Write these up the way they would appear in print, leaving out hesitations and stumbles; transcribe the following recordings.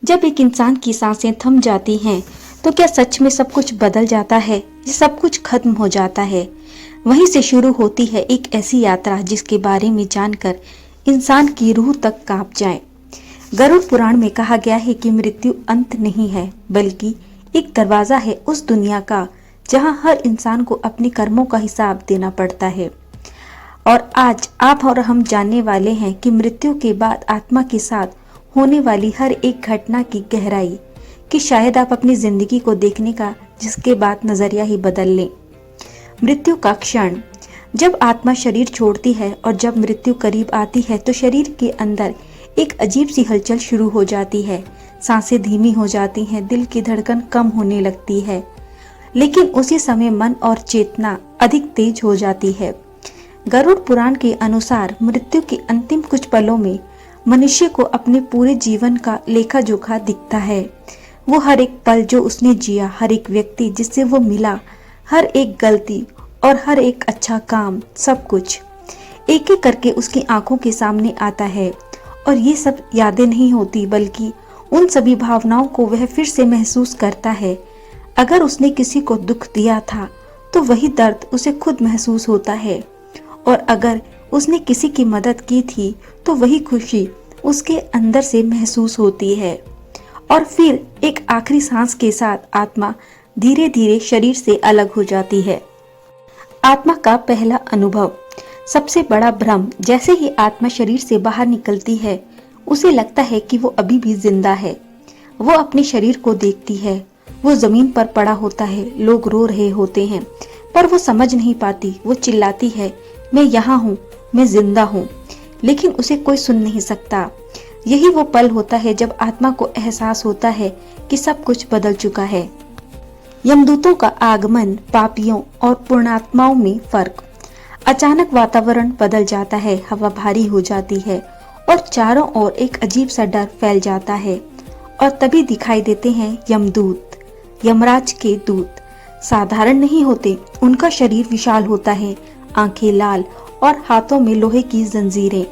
जब एक इंसान की सांसें थम जाती हैं, तो क्या सच में सब कुछ बदल जाता है या सब कुछ खत्म हो जाता है? वहीं से शुरू होती है एक ऐसी यात्रा जिसके बारे में जानकर इंसान की रूह तक कांप जाए। गरुड़ पुराण में कहा गया है कि मृत्यु अंत नहीं है, बल्कि एक दरवाजा है उस दुनिया का जहां हर इंसान को अपने कर्मों का हिसाब देना पड़ता है। और आज आप और हम जानने वाले हैं कि मृत्यु के बाद आत्मा के साथ होने वाली हर एक घटना की गहराई, कि शायद आप अपनी जिंदगी को देखने का जिसके बाद नजरिया ही बदल लें। मृत्यु का क्षण, जब आत्मा शरीर छोड़ती है और जब मृत्यु करीब आती है तो शरीर के अंदर एक अजीब सी हलचल शुरू हो जाती है। सांसें धीमी हो जाती हैं, दिल की धड़कन कम होने लगती है, लेकिन उसी समय मन और चेतना अधिक तेज हो जाती है। गरुड़ पुराण के अनुसार मृत्यु के अंतिम कुछ पलों में मनुष्य को अपने पूरे जीवन का लेखा जोखा दिखता है। वो हर एक पल जो उसने जिया, हर एक व्यक्ति जिससे वो मिला, हर एक गलती और हर एक अच्छा काम, सब कुछ एक एक करके उसकी आंखों के सामने आता है। और ये सब यादें नहीं होती, बल्कि उन सभी भावनाओं को वह फिर से महसूस करता है। अगर उसने किसी को दुख दिया था तो वही दर्द उसे खुद महसूस होता है, और अगर उसने किसी की मदद की थी तो वही खुशी उसके अंदर से महसूस होती है। और फिर एक आखिरी सांस के साथ आत्मा धीरे धीरे शरीर से अलग हो जाती है। आत्मा का पहला अनुभव, सबसे बड़ा भ्रम। जैसे ही आत्मा शरीर से बाहर निकलती है, उसे लगता है कि वो अभी भी जिंदा है। वो अपने शरीर को देखती है, वो जमीन पर पड़ा होता है, लोग रो रहे होते हैं, पर वो समझ नहीं पाती। वो चिल्लाती है, मैं यहाँ हूँ, मैं जिंदा हूँ, लेकिन उसे कोई सुन नहीं सकता। यही वो पल होता है जब आत्मा को एहसास होता है कि सब कुछ बदल चुका है। यमदूतों का आगमन, पापियों और पुण्यात्माओं में फर्क। अचानक वातावरण बदल जाता है, हवा भारी हो जाती है और चारों ओर एक अजीब सा डर फैल जाता है। और तभी दिखाई देते हैं यमदूत, यमराज के दूत। साधारण नहीं होते, उनका शरीर विशाल होता है, आंखें लाल और हाथों में लोहे की जंजीरें।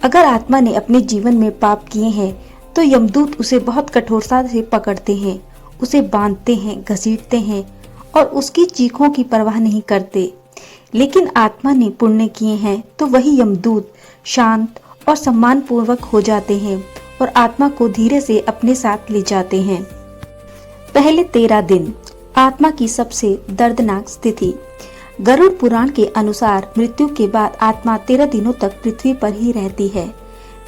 अगर आत्मा ने अपने जीवन में पाप किए हैं तो यमदूत उसे बहुत कठोरता से पकड़ते हैं, उसे बांधते हैं, घसीटते हैं और उसकी चीखों की परवाह नहीं करते। लेकिन आत्मा ने पुण्य किए हैं तो वही यमदूत शांत और सम्मान पूर्वक हो जाते हैं और आत्मा को धीरे से अपने साथ ले जाते हैं। पहले 13 दिन, आत्मा की सबसे दर्दनाक स्थिति। गरुड़ पुराण के अनुसार मृत्यु के बाद आत्मा 13 दिनों तक पृथ्वी पर ही रहती है,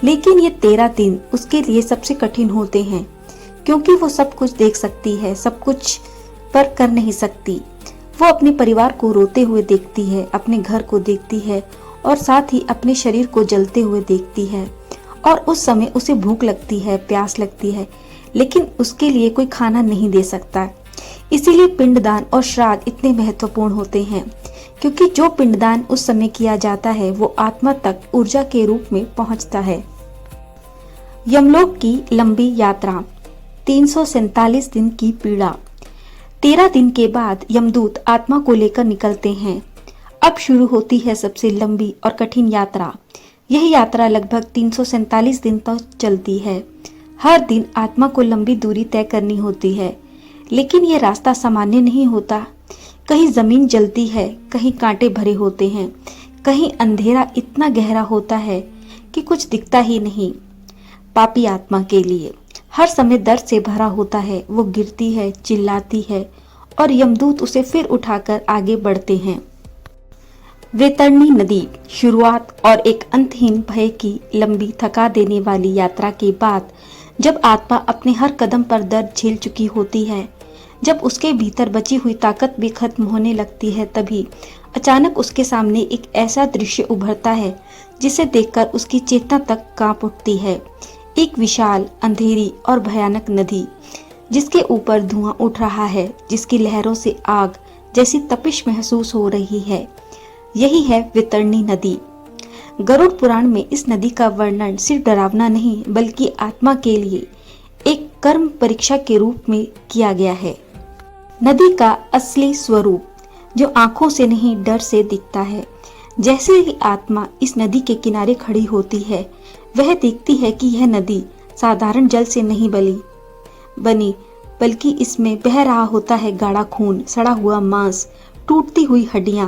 लेकिन ये 13 दिन उसके लिए सबसे कठिन होते हैं, क्योंकि वो सब कुछ देख सकती है, सब कुछ पर कर नहीं सकती। वो अपने परिवार को रोते हुए देखती है, अपने घर को देखती है और साथ ही अपने शरीर को जलते हुए देखती है। और उस समय उसे भूख लगती है, प्यास लगती है, लेकिन उसके लिए कोई खाना नहीं दे सकता। इसीलिए पिंडदान और श्राद्ध इतने महत्वपूर्ण होते हैं, क्योंकि जो पिंडदान उस समय किया जाता है वो आत्मा तक ऊर्जा के रूप में पहुंचता है। यमलोक की लंबी यात्रा, 347 दिन की पीड़ा। 13 दिन के बाद यमदूत आत्मा को लेकर निकलते हैं। अब शुरू होती है सबसे लंबी और कठिन यात्रा। यह यात्रा लगभग 347 दिन तक चलती है। हर दिन आत्मा को लंबी दूरी तय करनी होती है, लेकिन यह रास्ता सामान्य नहीं होता। कहीं जमीन जलती है, कहीं कांटे भरे होते हैं, कहीं अंधेरा इतना गहरा होता है कि कुछ दिखता ही नहीं। पापी आत्मा के लिए हर समय दर्द से भरा होता है। वो गिरती है, चिल्लाती है और यमदूत उसे फिर उठाकर आगे बढ़ते हैं। वैतरणी नदी, शुरुआत और एक अंतहीन भय की लंबी थका देने वाली यात्रा के बाद जब आत्मा अपने हर कदम पर दर्द झेल चुकी होती है, जब उसके भीतर बची हुई ताकत भी खत्म होने लगती है, तभी अचानक उसके सामने एक ऐसा दृश्य उभरता है जिसे देखकर उसकी चेतना तक कांप उठती है। एक विशाल, अंधेरी और भयानक नदी, जिसके ऊपर धुआं उठ रहा है, जिसकी लहरों से आग जैसी तपिश महसूस हो रही है। यही है वैतरणी नदी। गरुड़ पुराण में इस नदी का वर्णन सिर्फ डरावना नहीं, बल्कि आत्मा के लिए एक कर्म परीक्षा के रूप में किया गया है। नदी का असली स्वरूप, जो आंखों से नहीं डर से दिखता है। जैसे ही आत्मा इस नदी के किनारे खड़ी होती है, वह देखती है कि यह नदी साधारण जल से नहीं बनी, बल्कि इसमें बह रहा होता है गाढ़ा खून, सड़ा हुआ मांस, टूटती हुई हड्डियां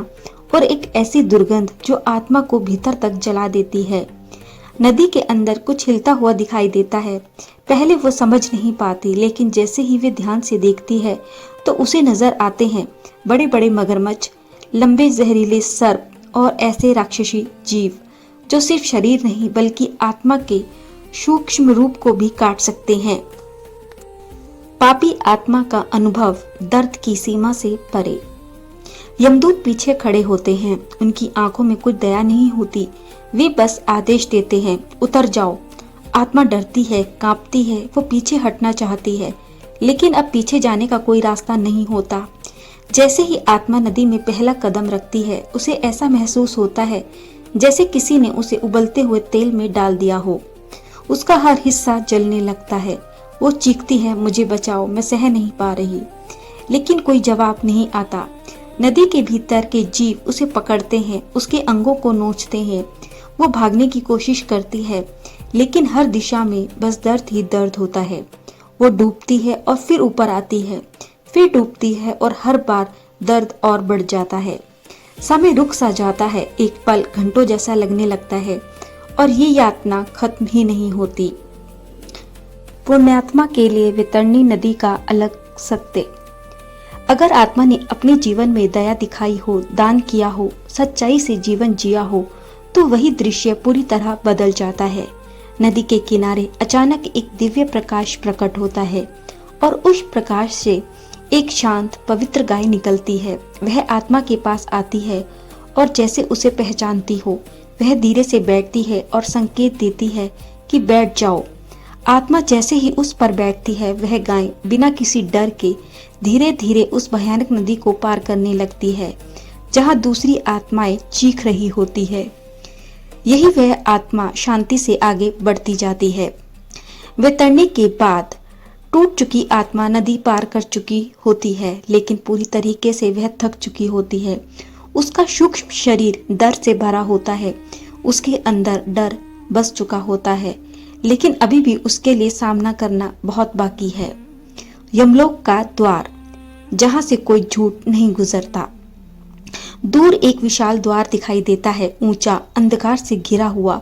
और एक ऐसी दुर्गंध जो आत्मा को भीतर तक जला देती है। नदी के अंदर कुछ हिलता हुआ दिखाई देता है। पहले वो समझ नहीं पाती, लेकिन जैसे ही वे ध्यान से देखती है तो उसे नजर आते हैं बड़े बड़े मगरमच्छ, लंबे जहरीले सर्प और ऐसे राक्षसी जीव जो सिर्फ शरीर नहीं बल्कि आत्मा के सूक्ष्म रूप को भी काट सकते हैं। पापी आत्मा का अनुभव दर्द की सीमा से परे। यमदूत पीछे खड़े होते हैं। उनकी आंखों में कुछ दया नहीं होती। वे बस आदेश देते हैं, उतर जाओ। आत्मा डरती है, कांपती है, वो पीछे हटना चाहती है, लेकिन अब पीछे जाने का कोई रास्ता नहीं होता। जैसे ही आत्मा नदी में पहला कदम रखती है, उसे ऐसा महसूस होता है जैसे किसी ने उसे उबलते हुए तेल में डाल दिया हो। उसका हर हिस्सा जलने लगता है। वो चीखती है, मुझे बचाओ, मैं सह नहीं पा रही। लेकिन कोई जवाब नहीं आता। नदी के भीतर के जीव उसे पकड़ते हैं, उसके अंगों को नोचते हैं। वो भागने की कोशिश करती है, लेकिन हर दिशा में बस दर्द ही दर्द होता है। वो डूबती है और फिर ऊपर आती है, फिर डूबती है और हर बार दर्द और बढ़ जाता है। समय रुक सा जाता है, एक पल घंटों जैसा लगने लगता है और ये यातना खत्म ही नहीं होती। पुण्यात्मा के लिए वितरणी नदी का अलग सत्य। अगर आत्मा ने अपने जीवन में दया दिखाई हो, दान किया हो, सच्चाई से जीवन जिया हो, तो वही दृश्य पूरी तरह बदल जाता है। नदी के किनारे अचानक एक दिव्य प्रकाश प्रकट होता है और उस प्रकाश से एक शांत पवित्र गाय निकलती है। वह आत्मा के पास आती है और जैसे उसे पहचानती हो, वह धीरे से बैठती है और संकेत देती है कि बैठ जाओ। आत्मा जैसे ही उस पर बैठती है, वह गाय बिना किसी डर के धीरे धीरे उस भयानक नदी को पार करने लगती है जहां दूसरी आत्माएं चीख रही होती है। यही वह आत्मा शांति से आगे बढ़ती जाती है। वितरने के बाद टूट चुकी आत्मा नदी पार कर चुकी होती है, लेकिन पूरी तरीके से वह थक चुकी होती है। उसका सूक्ष्म शरीर दर्द से भरा होता है, उसके अंदर डर बस चुका होता है, लेकिन अभी भी उसके लिए सामना करना बहुत बाकी है। यमलोक का द्वार, जहां से कोई झूठ नहीं गुजरता। दूर एक विशाल द्वार दिखाई देता है, ऊंचा, अंधकार से घिरा हुआ।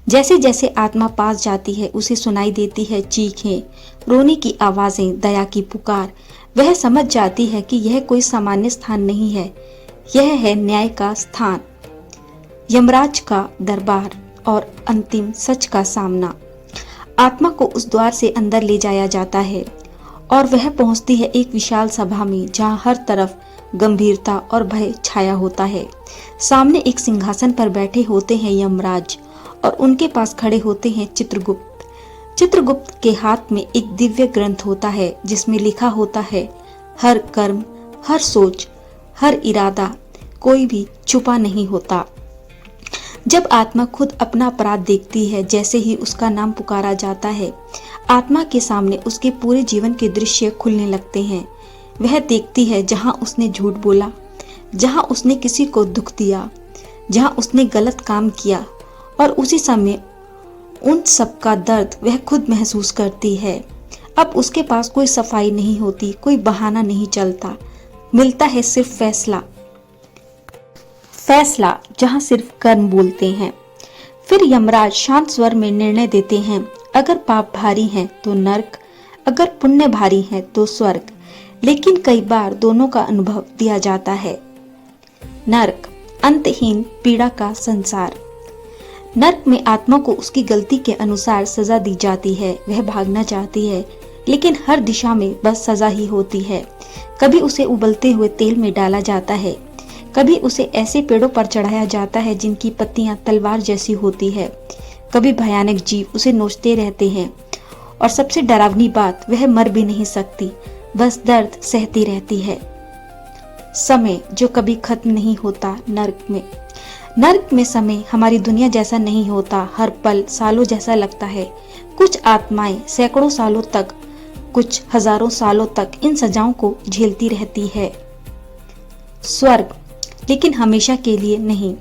जैसे जैसे आत्मा पास जाती है, उसे सुनाई देती है चीखें, रोने की आवाजें, दया की पुकार। वह समझ जाती है कि यह कोई सामान्य स्थान नहीं है, यह है न्याय का स्थान, यमराज का दरबार और अंतिम सच का सामना। आत्मा को उस द्वार से अंदर ले जाया जाता है और वह पहुंचती है एक विशाल सभा में, जहां हर तरफ गंभीरता और भय छाया होता है। सामने एक सिंहासन पर बैठे होते हैं यमराज और उनके पास खड़े होते हैं चित्रगुप्त। चित्रगुप्त के हाथ में एक दिव्य ग्रंथ होता है जिसमें लिखा होता है, हर कर्म, हर सोच, हर इरादा, कोई भी छुपा नहीं होता। जब आत्मा खुद अपना अपराध देखती है, जैसे ही उसका नाम पुकारा जाता है, आत्मा के सामने उसके पूरे जीवन के दृश्य खुलने लगते हैं। वह देखती है जहां उसने झूठ बोला, जहां उसने किसी को दुख दिया, जहां उसने गलत काम किया, और उसी समय उन सब का दर्द वह खुद महसूस करती है। अब उसके पास कोई सफाई नहीं होती, कोई बहाना नहीं चलता, मिलता है सिर्फ फैसला। फैसला जहां सिर्फ कर्म बोलते हैं। फिर यमराज शांत स्वर में निर्णय देते हैं, अगर पाप भारी हैं तो नरक, अगर पुण्य भारी है तो स्वर्ग। लेकिन कई बार दोनों का अनुभव दिया जाता है। नरक, अंतहीन पीड़ा का संसार। नरक में आत्मा को उसकी गलती के अनुसार सजा दी जाती है। वह भागना चाहती है, लेकिन हर दिशा में बस सजा ही होती है। कभी उसे उबलते हुए तेल में डाला जाता है, कभी उसे ऐसे पेड़ों पर चढ़ाया जाता है जिनकी पत्तियां तलवार जैसी होती है, कभी भयानक जीव उसे नोचते रहते हैं, और सबसे डरावनी बात, वह मर भी नहीं सकती, बस दर्द सहती रहती है। समय जो कभी खत्म नहीं होता। नर्क में समय हमारी दुनिया जैसा नहीं होता। हर पल सालों जैसा लगता है। कुछ आत्माएं सैकड़ों सालों तक, कुछ हजारों सालों तक इन सजाओं को झेलती रहती है। स्वर्ग, लेकिन हमेशा के लिए नहीं।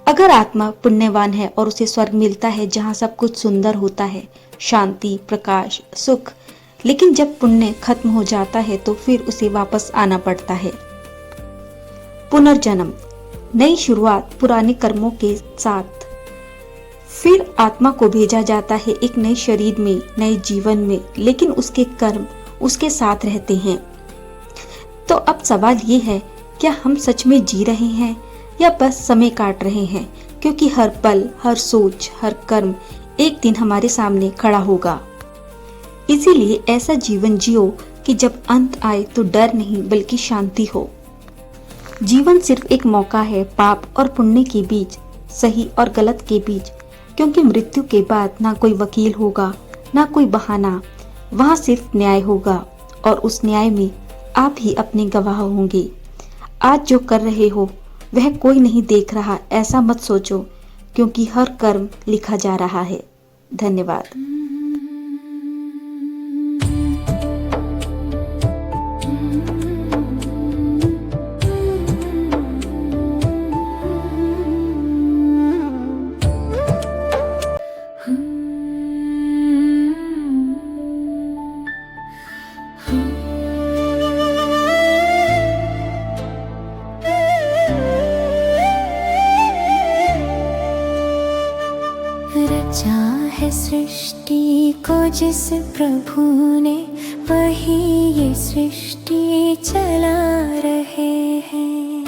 अगर आत्मा पुण्यवान है और उसे स्वर्ग मिलता है जहां सब कुछ सुंदर होता है, शांति, प्रकाश, सुख, लेकिन जब पुण्य खत्म हो जाता है तो फिर उसे वापस आना पड़ता है। पुनर्जन्म, नई शुरुआत पुराने कर्मों के साथ। फिर आत्मा को भेजा जाता है एक नए शरीर में, नए जीवन में, लेकिन उसके कर्म उसके साथ रहते हैं। तो अब सवाल ये है, क्या हम सच में जी रहे हैं या बस समय काट रहे हैं? क्योंकि हर पल, हर सोच, हर कर्म एक दिन हमारे सामने खड़ा होगा। इसीलिए ऐसा जीवन जियो कि जब अंत आए तो डर नहीं बल्कि शांति हो। जीवन सिर्फ एक मौका है पाप और पुण्य के बीच, सही और गलत के बीच, क्योंकि मृत्यु के बाद ना कोई वकील होगा, ना कोई बहाना, वहाँ सिर्फ न्याय होगा और उस न्याय में आप ही अपने गवाह होंगे। आज जो कर रहे हो वह कोई नहीं देख रहा, ऐसा मत सोचो, क्योंकि हर कर्म लिखा जा रहा है। धन्यवाद। रचा है सृष्टि को जिस प्रभु ने, वही ये सृष्टि चला रहे हैं।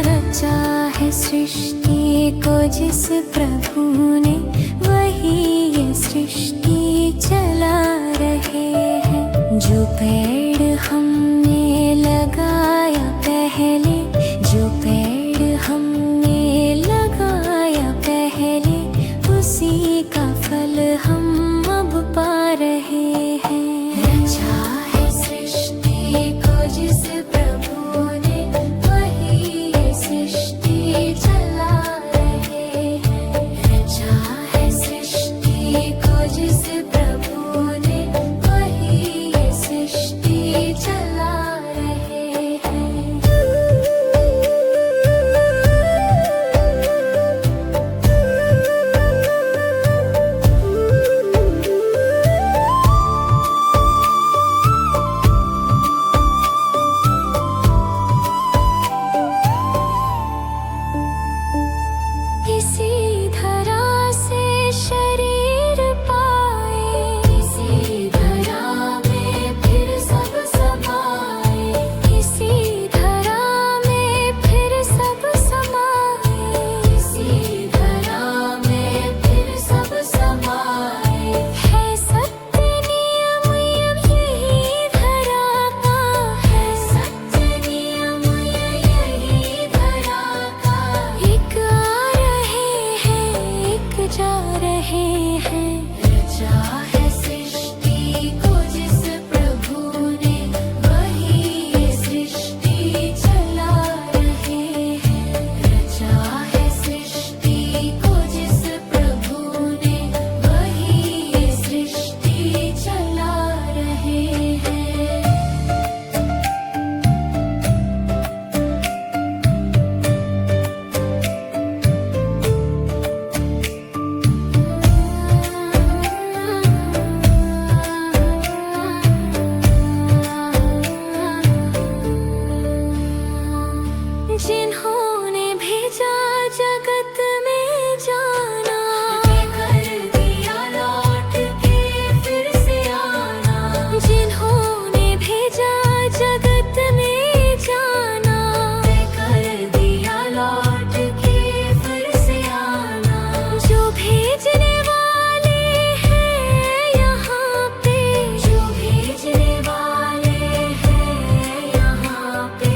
रचा है सृष्टि को जिस प्रभु ने, वही ये सृष्टि चला रहे हैं। जो पेड़ हमने लगाया पहले, जो पेड़ हमने लगाया पहले, उसी का फल हम अब पा रहे हैं। रचा है सृष्टि को जिस प्रभु ने, वही ये सृष्टि चला रहे हैं। रचा है सृष्टि को जिस प्रभु ने, वही ये सृष्टि चला रहे हैं। इसी धरा से शरीर पाए, इसी धरा में फिर सब समाए, इसी धरा में फिर सब समाए, इसी धरा में फिर सब समाए। है सत्य नियम यही धरा का, है सत्य नियम यही धरा का। एक आ रहे हैं, एक जा रहे हैं। रचा है सृष्टि को जिस प्रभु ने, वही ये सृष्टि चला रहे हैं। रचा है सृष्टि को जिस प्रभु ने, वही ये सृष्टि चला रहे हैं। जिन्होंने भेजा जगत में जाना, कर दिया लौट के फिर से आना। जिन्होंने भेजा जगत में जाना, कर दिया लौट के फिर से आना। जो भेजने वाले हैं यहाँ पे, जो भेजने वाले हैं यहाँ पे,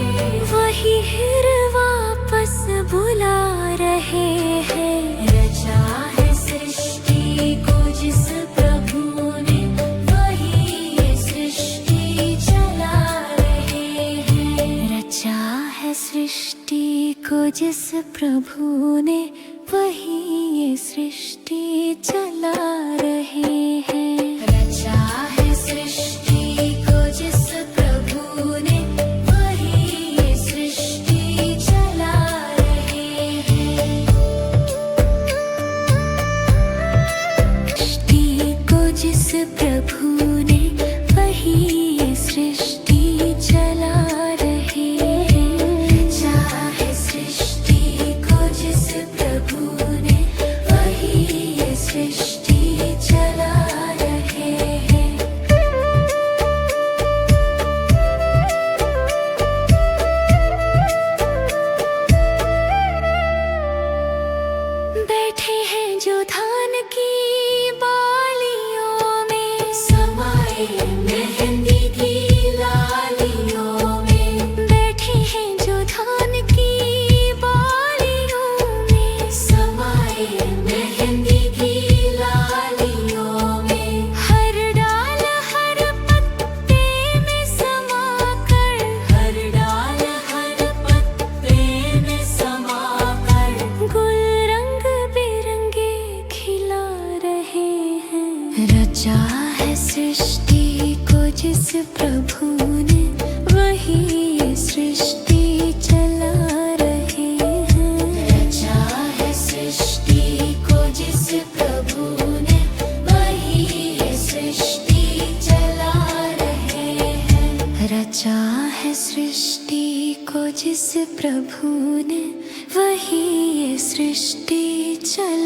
वही फिर वापस बुला रहे हैं। रचा है सृष्टि को जिस प्रभु ने, वही ये सृष्टि चला रहे हैं। रचा है सृष्टि को जिस प्रभु ने, वही ये सृष्टि चला रहे हैं। रचा है सृष्टि को जिस प्रभु ने, वही ये सृष्टि चला रहे हैं। प्रभु ने वही ये सृष्टि चला रहे हैं। चाहे सृष्टि को जिस प्रभु ने वही ये सृष्टि चला रहे हैं। बैठे हैं जो धान की बालियों में, समाए मेहंदी की लालियों में। बैठे हैं जो धान की बालियों में, समाए मेहंदी की लालियों में। हर डाल हर पत्ते में समाकर, हर डाल हर पत्ते में समाकर गुल रंग बिरंगे खिला रहे हैं। रचा है सृष्टि को जिस प्रभु ने वही ये सृष्टि चला रहे हैं। रचा है सृष्टि को जिस प्रभु ने वही ये सृष्टि चला रहे हैं। रचा है सृष्टि को जिस प्रभु ने वही ये सृष्टि चला